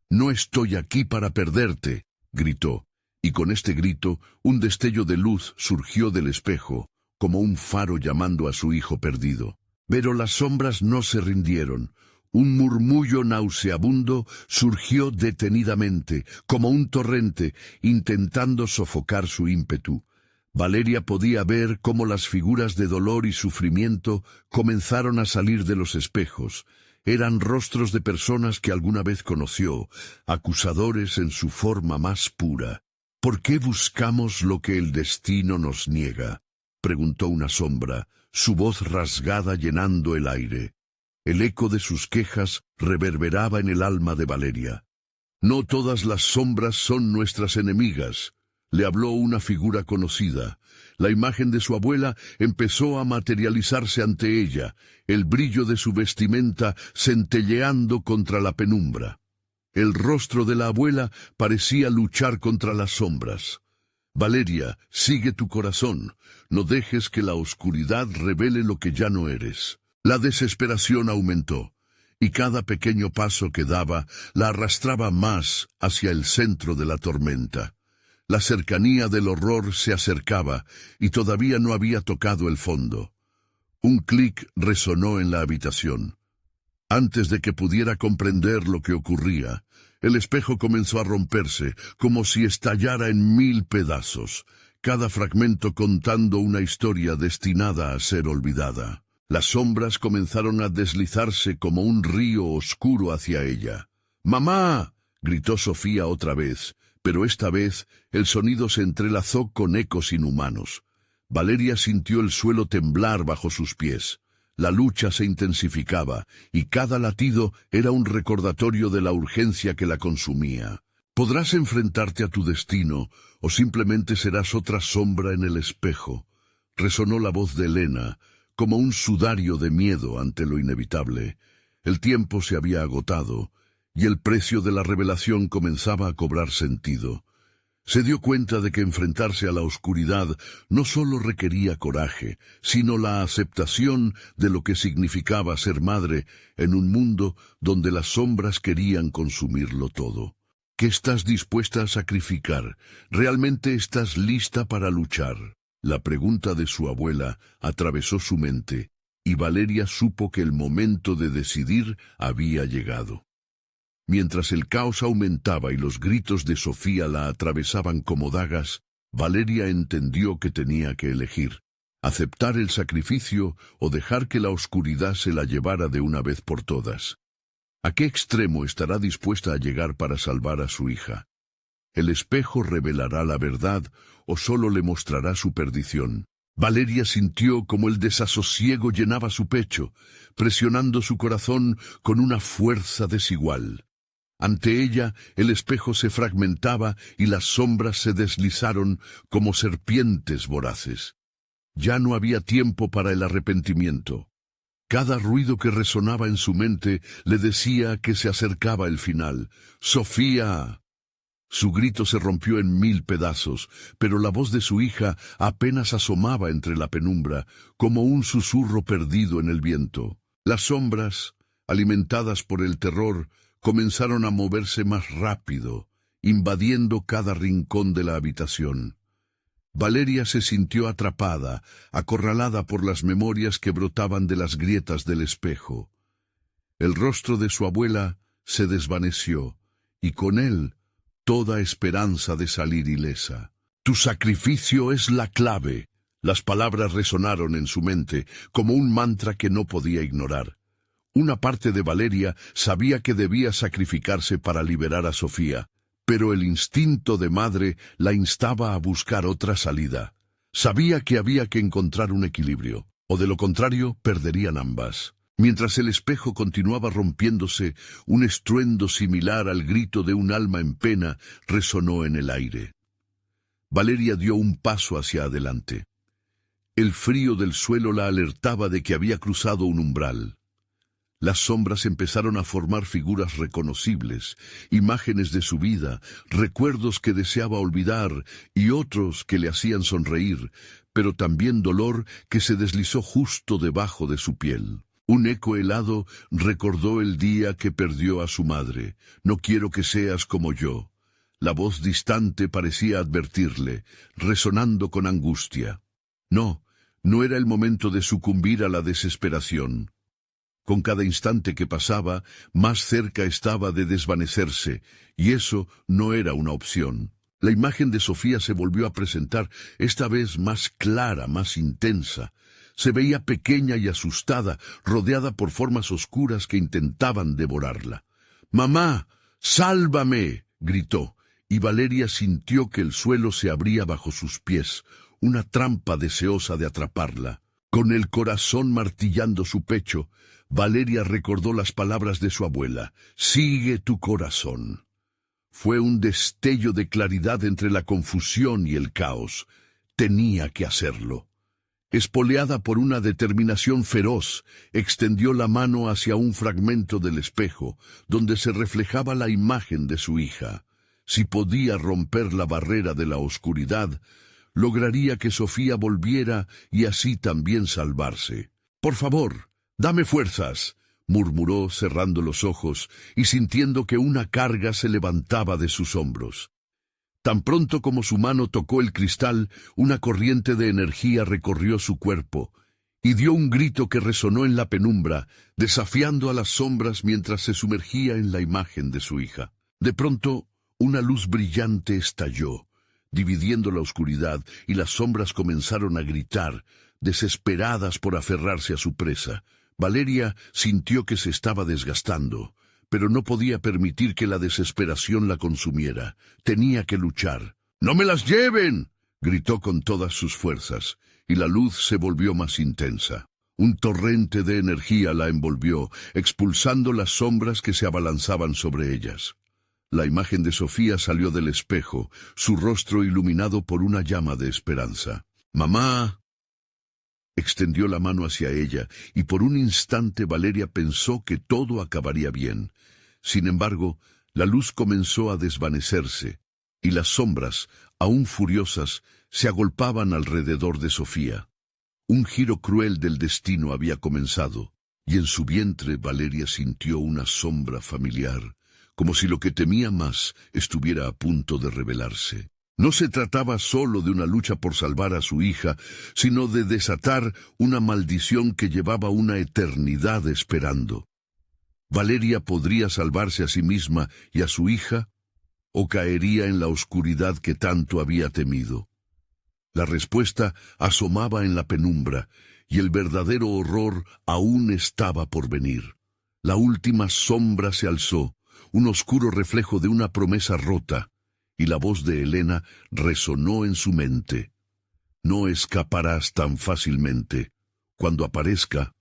«No estoy aquí para perderte», gritó, y con este grito un destello de luz surgió del espejo, como un faro llamando a su hijo perdido. Pero las sombras no se rindieron. Un murmullo nauseabundo surgió detenidamente, como un torrente, intentando sofocar su ímpetu. Valeria podía ver cómo las figuras de dolor y sufrimiento comenzaron a salir de los espejos. Eran rostros de personas que alguna vez conoció, acusadores en su forma más pura. «¿Por qué buscamos lo que el destino nos niega?», preguntó una sombra, su voz rasgada llenando el aire. El eco de sus quejas reverberaba en el alma de Valeria. «No todas las sombras son nuestras enemigas», le habló una figura conocida. La imagen de su abuela empezó a materializarse ante ella, el brillo de su vestimenta centelleando contra la penumbra. El rostro de la abuela parecía luchar contra las sombras. «Valeria, sigue tu corazón. No dejes que la oscuridad revele lo que ya no eres». La desesperación aumentó, y cada pequeño paso que daba la arrastraba más hacia el centro de la tormenta. La cercanía del horror se acercaba, y todavía no había tocado el fondo. Un clic resonó en la habitación. Antes de que pudiera comprender lo que ocurría, el espejo comenzó a romperse, como si estallara en 1000 pedazos, cada fragmento contando una historia destinada a ser olvidada. Las sombras comenzaron a deslizarse como un río oscuro hacia ella. «¡Mamá!», gritó Sofía otra vez, pero esta vez el sonido se entrelazó con ecos inhumanos. Valeria sintió el suelo temblar bajo sus pies. La lucha se intensificaba, y cada latido era un recordatorio de la urgencia que la consumía. «Podrás enfrentarte a tu destino, o simplemente serás otra sombra en el espejo», resonó la voz de Elena, como un sudario de miedo ante lo inevitable. El tiempo se había agotado, y el precio de la revelación comenzaba a cobrar sentido. Se dio cuenta de que enfrentarse a la oscuridad no solo requería coraje, sino la aceptación de lo que significaba ser madre en un mundo donde las sombras querían consumirlo todo. ¿Qué estás dispuesta a sacrificar? ¿Realmente estás lista para luchar? La pregunta de su abuela atravesó su mente, y Valeria supo que el momento de decidir había llegado. Mientras el caos aumentaba y los gritos de Sofía la atravesaban como dagas, Valeria entendió que tenía que elegir: aceptar el sacrificio o dejar que la oscuridad se la llevara de una vez por todas. ¿A qué extremo estará dispuesta a llegar para salvar a su hija? ¿El espejo revelará la verdad o solo le mostrará su perdición? Valeria sintió como el desasosiego llenaba su pecho, presionando su corazón con una fuerza desigual. Ante ella, el espejo se fragmentaba y las sombras se deslizaron como serpientes voraces. Ya no había tiempo para el arrepentimiento. Cada ruido que resonaba en su mente le decía que se acercaba el final. «¡Sofía! Su grito se rompió en 1000 pedazos, pero la voz de su hija apenas asomaba entre la penumbra, como un susurro perdido en el viento. Las sombras, alimentadas por el terror, comenzaron a moverse más rápido, invadiendo cada rincón de la habitación. Valeria se sintió atrapada, acorralada por las memorias que brotaban de las grietas del espejo. El rostro de su abuela se desvaneció, y con él toda esperanza de salir ilesa. «Tu sacrificio es la clave». Las palabras resonaron en su mente como un mantra que no podía ignorar. Una parte de Valeria sabía que debía sacrificarse para liberar a Sofía, pero el instinto de madre la instaba a buscar otra salida. Sabía que había que encontrar un equilibrio, o de lo contrario perderían ambas. Mientras el espejo continuaba rompiéndose, un estruendo similar al grito de un alma en pena resonó en el aire. Valeria dio un paso hacia adelante. El frío del suelo la alertaba de que había cruzado un umbral. Las sombras empezaron a formar figuras reconocibles, imágenes de su vida, recuerdos que deseaba olvidar y otros que le hacían sonreír, pero también dolor que se deslizó justo debajo de su piel. Un eco helado recordó el día que perdió a su madre. «No quiero que seas como yo». La voz distante parecía advertirle, resonando con angustia. No era el momento de sucumbir a la desesperación. Con cada instante que pasaba, más cerca estaba de desvanecerse, y eso no era una opción. La imagen de Sofía se volvió a presentar, esta vez más clara, más intensa. Se veía pequeña y asustada, rodeada por formas oscuras que intentaban devorarla. «¡Mamá, sálvame!», gritó, y Valeria sintió que el suelo se abría bajo sus pies, una trampa deseosa de atraparla. Con el corazón martillando su pecho, Valeria recordó las palabras de su abuela: «Sigue tu corazón». Fue un destello de claridad entre la confusión y el caos. Tenía que hacerlo. Espoleada por una determinación feroz, extendió la mano hacia un fragmento del espejo, donde se reflejaba la imagen de su hija. Si podía romper la barrera de la oscuridad, lograría que Sofía volviera y así también salvarse. «Por favor, dame fuerzas», murmuró cerrando los ojos y sintiendo que una carga se levantaba de sus hombros. Tan pronto como su mano tocó el cristal, una corriente de energía recorrió su cuerpo, y dio un grito que resonó en la penumbra, desafiando a las sombras mientras se sumergía en la imagen de su hija. De pronto, una luz brillante estalló, dividiendo la oscuridad, y las sombras comenzaron a gritar, desesperadas por aferrarse a su presa. Valeria sintió que se estaba desgastando, pero no podía permitir que la desesperación la consumiera. Tenía que luchar. «¡No me las lleven!», gritó con todas sus fuerzas, y la luz se volvió más intensa. Un torrente de energía la envolvió, expulsando las sombras que se abalanzaban sobre ellas. La imagen de Sofía salió del espejo, su rostro iluminado por una llama de esperanza. «¡Mamá!». Extendió la mano hacia ella, y por un instante Valeria pensó que todo acabaría bien. Sin embargo, la luz comenzó a desvanecerse, y las sombras, aún furiosas, se agolpaban alrededor de Sofía. Un giro cruel del destino había comenzado, y en su vientre Valeria sintió una sombra familiar, como si lo que temía más estuviera a punto de revelarse. No se trataba solo de una lucha por salvar a su hija, sino de desatar una maldición que llevaba una eternidad esperando. ¿Valeria podría salvarse a sí misma y a su hija, o caería en la oscuridad que tanto había temido? La respuesta asomaba en la penumbra, y el verdadero horror aún estaba por venir. La última sombra se alzó, un oscuro reflejo de una promesa rota, y la voz de Helena resonó en su mente. «No escaparás tan fácilmente. Cuando aparezca,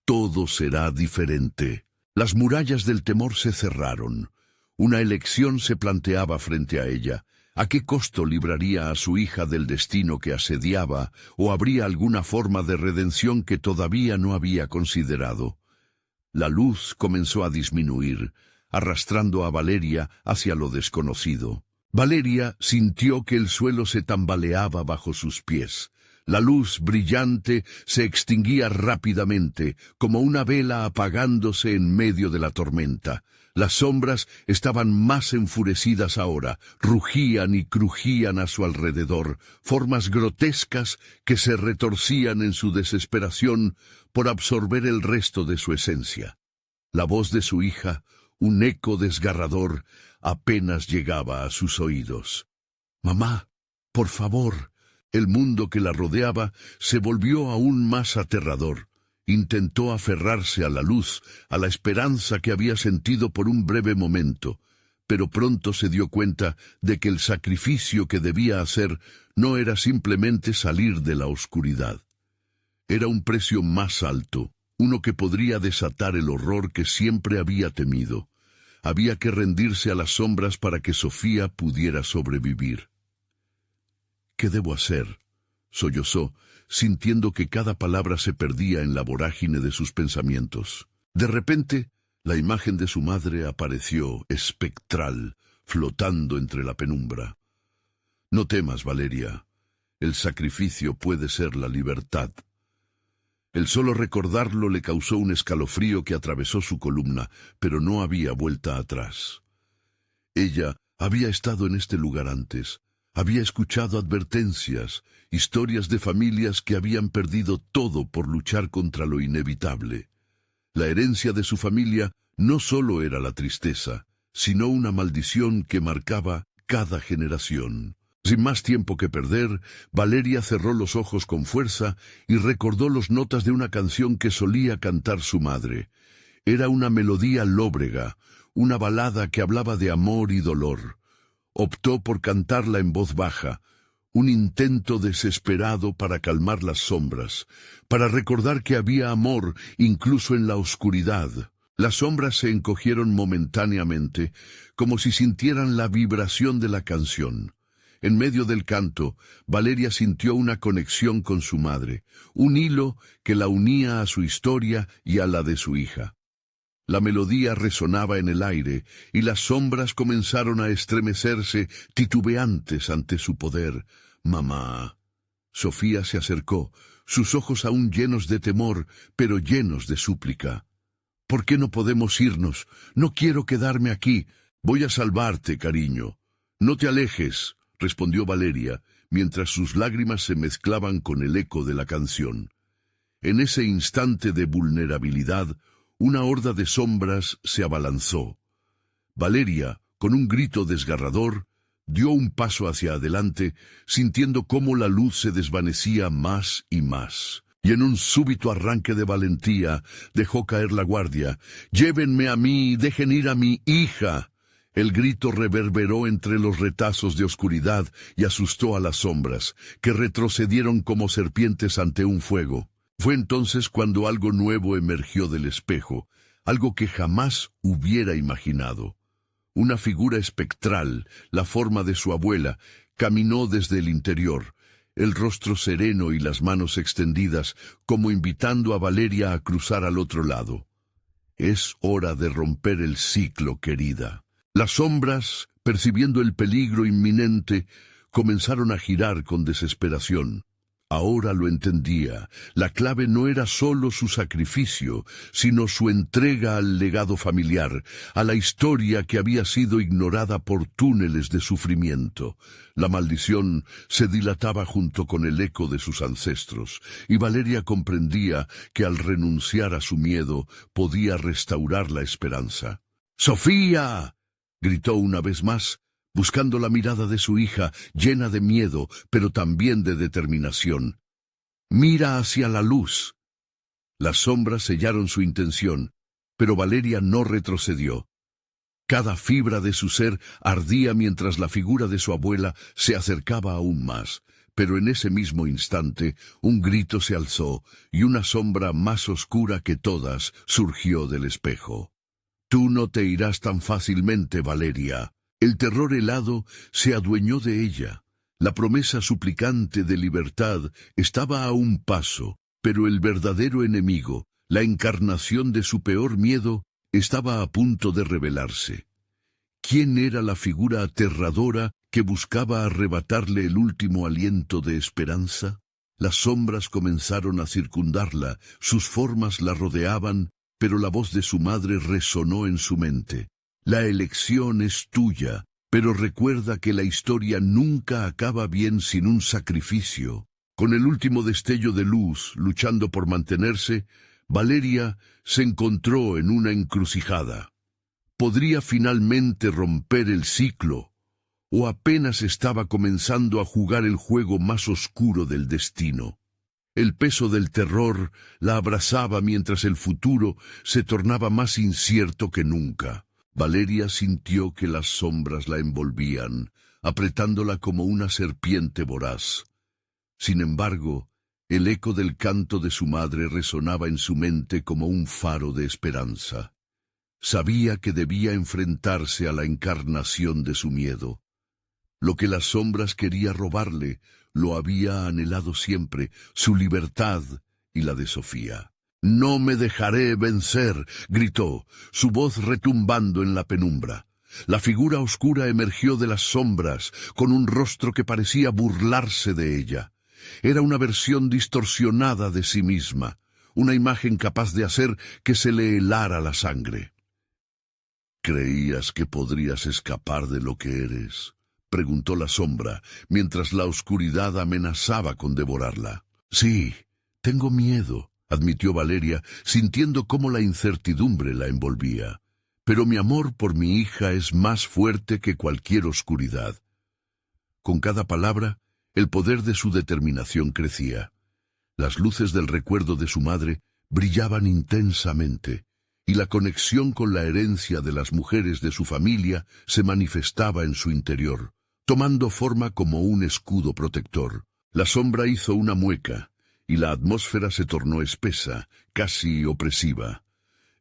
todo será diferente». Las murallas del temor se cerraron. Una elección se planteaba frente a ella. ¿A qué costo libraría a su hija del destino que asediaba, o habría alguna forma de redención que todavía no había considerado? La luz comenzó a disminuir, arrastrando a Valeria hacia lo desconocido. Valeria sintió que el suelo se tambaleaba bajo sus pies. La luz brillante se extinguía rápidamente, como una vela apagándose en medio de la tormenta. Las sombras estaban más enfurecidas ahora, rugían y crujían a su alrededor, formas grotescas que se retorcían en su desesperación por absorber el resto de su esencia. La voz de su hija, un eco desgarrador, apenas llegaba a sus oídos. «Mamá, por favor». El mundo que la rodeaba se volvió aún más aterrador. Intentó aferrarse a la luz, a la esperanza que había sentido por un breve momento, pero pronto se dio cuenta de que el sacrificio que debía hacer no era simplemente salir de la oscuridad. Era un precio más alto, uno que podría desatar el horror que siempre había temido. Había que rendirse a las sombras para que Sofía pudiera sobrevivir. «¿Qué debo hacer?», sollozó, sintiendo que cada palabra se perdía en la vorágine de sus pensamientos. De repente, la imagen de su madre apareció, espectral, flotando entre la penumbra. «No temas, Valeria. El sacrificio puede ser la libertad». El solo recordarlo le causó un escalofrío que atravesó su columna, pero no había vuelta atrás. Ella había estado en este lugar antes. Había escuchado advertencias, historias de familias que habían perdido todo por luchar contra lo inevitable. La herencia de su familia no solo era la tristeza, sino una maldición que marcaba cada generación. Sin más tiempo que perder, Valeria cerró los ojos con fuerza y recordó las notas de una canción que solía cantar su madre. Era una melodía lóbrega, una balada que hablaba de amor y dolor. Optó por cantarla en voz baja, un intento desesperado para calmar las sombras, para recordar que había amor incluso en la oscuridad. Las sombras se encogieron momentáneamente, como si sintieran la vibración de la canción. En medio del canto, Valeria sintió una conexión con su madre, un hilo que la unía a su historia y a la de su hija. La melodía resonaba en el aire, y las sombras comenzaron a estremecerse, titubeantes ante su poder. «Mamá». Sofía se acercó, sus ojos aún llenos de temor, pero llenos de súplica. «¿Por qué no podemos irnos? No quiero quedarme aquí. Voy a salvarte, cariño». «No te alejes», respondió Valeria, mientras sus lágrimas se mezclaban con el eco de la canción. En ese instante de vulnerabilidad, una horda de sombras se abalanzó. Valeria, con un grito desgarrador, dio un paso hacia adelante, sintiendo cómo la luz se desvanecía más y más. Y en un súbito arranque de valentía, dejó caer la guardia. «¡Llévenme a mí! ¡Dejen ir a mi hija!». El grito reverberó entre los retazos de oscuridad y asustó a las sombras, que retrocedieron como serpientes ante un fuego. Fue entonces cuando algo nuevo emergió del espejo, algo que jamás hubiera imaginado. Una figura espectral, la forma de su abuela, caminó desde el interior, el rostro sereno y las manos extendidas, como invitando a Valeria a cruzar al otro lado. «Es hora de romper el ciclo, querida». Las sombras, percibiendo el peligro inminente, comenzaron a girar con desesperación. Ahora lo entendía. La clave no era solo su sacrificio, sino su entrega al legado familiar, a la historia que había sido ignorada por túneles de sufrimiento. La maldición se dilataba junto con el eco de sus ancestros, y Valeria comprendía que al renunciar a su miedo podía restaurar la esperanza. «¡Sofía!», gritó una vez más, buscando la mirada de su hija, llena de miedo, pero también de determinación. «Mira hacia la luz». Las sombras sellaron su intención, pero Valeria no retrocedió. Cada fibra de su ser ardía mientras la figura de su abuela se acercaba aún más, pero en ese mismo instante un grito se alzó y una sombra más oscura que todas surgió del espejo. «Tú no te irás tan fácilmente, Valeria». El terror helado se adueñó de ella. La promesa suplicante de libertad estaba a un paso, pero el verdadero enemigo, la encarnación de su peor miedo, estaba a punto de revelarse. ¿Quién era la figura aterradora que buscaba arrebatarle el último aliento de esperanza? Las sombras comenzaron a circundarla, sus formas la rodeaban, pero la voz de su madre resonó en su mente. La elección es tuya, pero recuerda que la historia nunca acaba bien sin un sacrificio. Con el último destello de luz, luchando por mantenerse, Valeria se encontró en una encrucijada. ¿Podría finalmente romper el ciclo? ¿O apenas estaba comenzando a jugar el juego más oscuro del destino? El peso del terror la abrazaba mientras el futuro se tornaba más incierto que nunca. Valeria sintió que las sombras la envolvían, apretándola como una serpiente voraz. Sin embargo, el eco del canto de su madre resonaba en su mente como un faro de esperanza. Sabía que debía enfrentarse a la encarnación de su miedo. Lo que las sombras quería robarle, lo había anhelado siempre, su libertad y la de Sofía. «No me dejaré vencer», gritó, su voz retumbando en la penumbra. La figura oscura emergió de las sombras, con un rostro que parecía burlarse de ella. Era una versión distorsionada de sí misma, una imagen capaz de hacer que se le helara la sangre. «¿Creías que podrías escapar de lo que eres?», preguntó la sombra, mientras la oscuridad amenazaba con devorarla. «Sí, tengo miedo», admitió Valeria, sintiendo cómo la incertidumbre la envolvía. «Pero mi amor por mi hija es más fuerte que cualquier oscuridad». Con cada palabra, el poder de su determinación crecía. Las luces del recuerdo de su madre brillaban intensamente, y la conexión con la herencia de las mujeres de su familia se manifestaba en su interior, tomando forma como un escudo protector. La sombra hizo una mueca, y la atmósfera se tornó espesa, casi opresiva.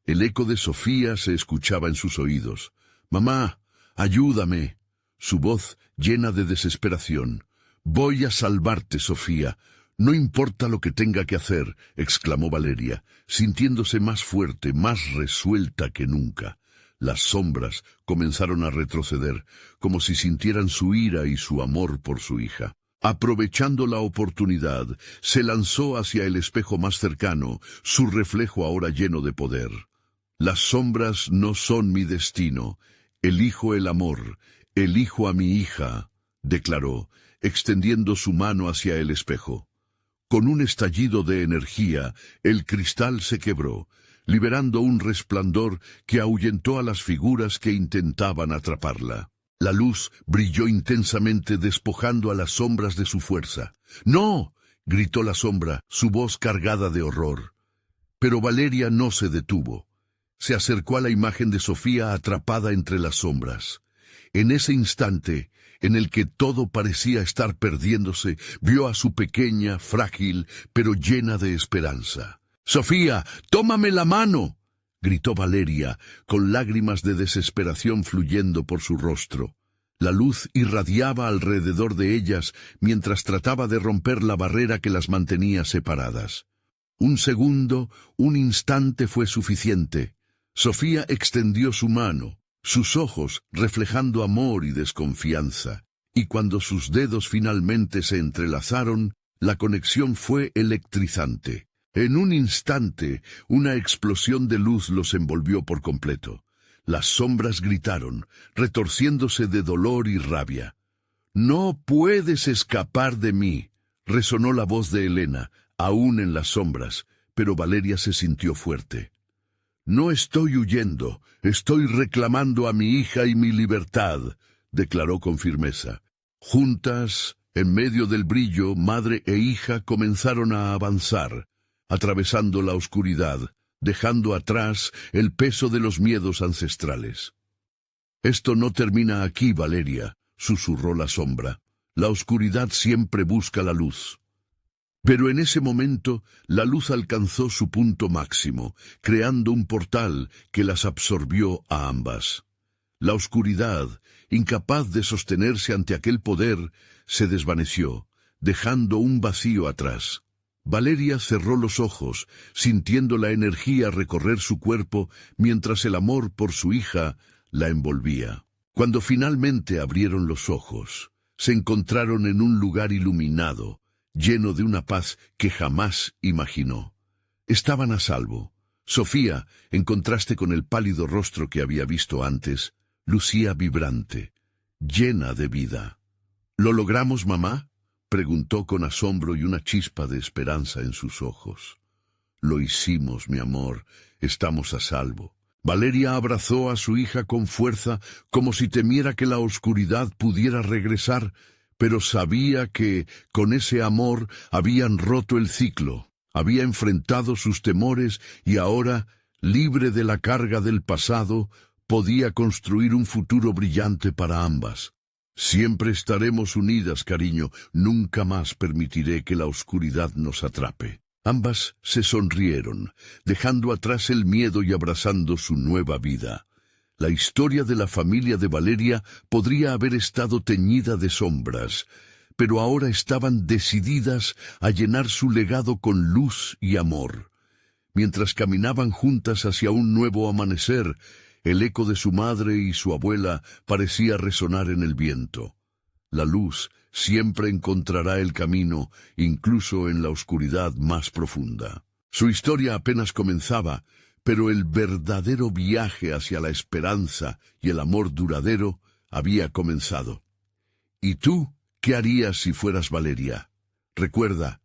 El eco de Sofía se escuchaba en sus oídos. «Mamá, ayúdame», su voz llena de desesperación. «Voy a salvarte, Sofía. No importa lo que tenga que hacer», exclamó Valeria, sintiéndose más fuerte, más resuelta que nunca. Las sombras comenzaron a retroceder, como si sintieran su ira y su amor por su hija. Aprovechando la oportunidad, se lanzó hacia el espejo más cercano, su reflejo ahora lleno de poder. «Las sombras no son mi destino. Elijo el amor, elijo a mi hija», declaró, extendiendo su mano hacia el espejo. Con un estallido de energía, el cristal se quebró, liberando un resplandor que ahuyentó a las figuras que intentaban atraparla. La luz brilló intensamente, despojando a las sombras de su fuerza. «¡No!», gritó la sombra, su voz cargada de horror. Pero Valeria no se detuvo. Se acercó a la imagen de Sofía atrapada entre las sombras. En ese instante, en el que todo parecía estar perdiéndose, vio a su pequeña, frágil, pero llena de esperanza. «¡Sofía, tómame la mano!», gritó Valeria, con lágrimas de desesperación fluyendo por su rostro. La luz irradiaba alrededor de ellas mientras trataba de romper la barrera que las mantenía separadas. Un segundo, un instante fue suficiente. Sofía extendió su mano, sus ojos reflejando amor y desconfianza, y cuando sus dedos finalmente se entrelazaron, la conexión fue electrizante. En un instante, una explosión de luz los envolvió por completo. Las sombras gritaron, retorciéndose de dolor y rabia. «No puedes escapar de mí», resonó la voz de Helena, aún en las sombras, pero Valeria se sintió fuerte. «No estoy huyendo, estoy reclamando a mi hija y mi libertad», declaró con firmeza. Juntas, en medio del brillo, madre e hija comenzaron a avanzar, atravesando la oscuridad, dejando atrás el peso de los miedos ancestrales. «Esto no termina aquí, Valeria», susurró la sombra. «La oscuridad siempre busca la luz». Pero en ese momento, la luz alcanzó su punto máximo, creando un portal que las absorbió a ambas. La oscuridad, incapaz de sostenerse ante aquel poder, se desvaneció, dejando un vacío atrás. Valeria cerró los ojos, sintiendo la energía recorrer su cuerpo mientras el amor por su hija la envolvía. Cuando finalmente abrieron los ojos, se encontraron en un lugar iluminado, lleno de una paz que jamás imaginó. Estaban a salvo. Sofía, en contraste con el pálido rostro que había visto antes, lucía vibrante, llena de vida. ¿Lo logramos, mamá?, preguntó con asombro y una chispa de esperanza en sus ojos. Lo hicimos, mi amor, estamos a salvo. Valeria abrazó a su hija con fuerza, como si temiera que la oscuridad pudiera regresar, pero sabía que, con ese amor, habían roto el ciclo, había enfrentado sus temores y ahora, libre de la carga del pasado, podía construir un futuro brillante para ambas. Siempre estaremos unidas, cariño, nunca más permitiré que la oscuridad nos atrape. Ambas se sonrieron, dejando atrás el miedo y abrazando su nueva vida. La historia de la familia de Valeria podría haber estado teñida de sombras, pero ahora estaban decididas a llenar su legado con luz y amor. Mientras caminaban juntas hacia un nuevo amanecer, el eco de su madre y su abuela parecía resonar en el viento. La luz siempre encontrará el camino, incluso en la oscuridad más profunda. Su historia apenas comenzaba, pero el verdadero viaje hacia la esperanza y el amor duradero había comenzado. ¿Y tú qué harías si fueras Valeria? Recuerda,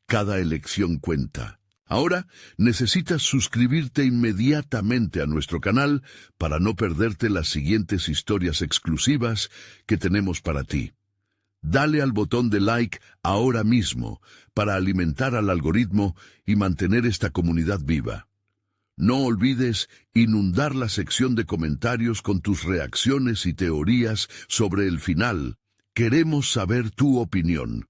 cada elección cuenta. Ahora necesitas suscribirte inmediatamente a nuestro canal para no perderte las siguientes historias exclusivas que tenemos para ti. Dale al botón de like ahora mismo para alimentar al algoritmo y mantener esta comunidad viva. No olvides inundar la sección de comentarios con tus reacciones y teorías sobre el final. Queremos saber tu opinión.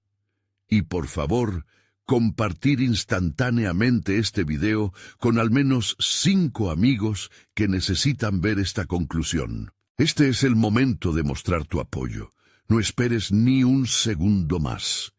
Y por favor, compartir instantáneamente este video con al menos 5 amigos que necesitan ver esta conclusión. Este es el momento de mostrar tu apoyo. No esperes ni un segundo más.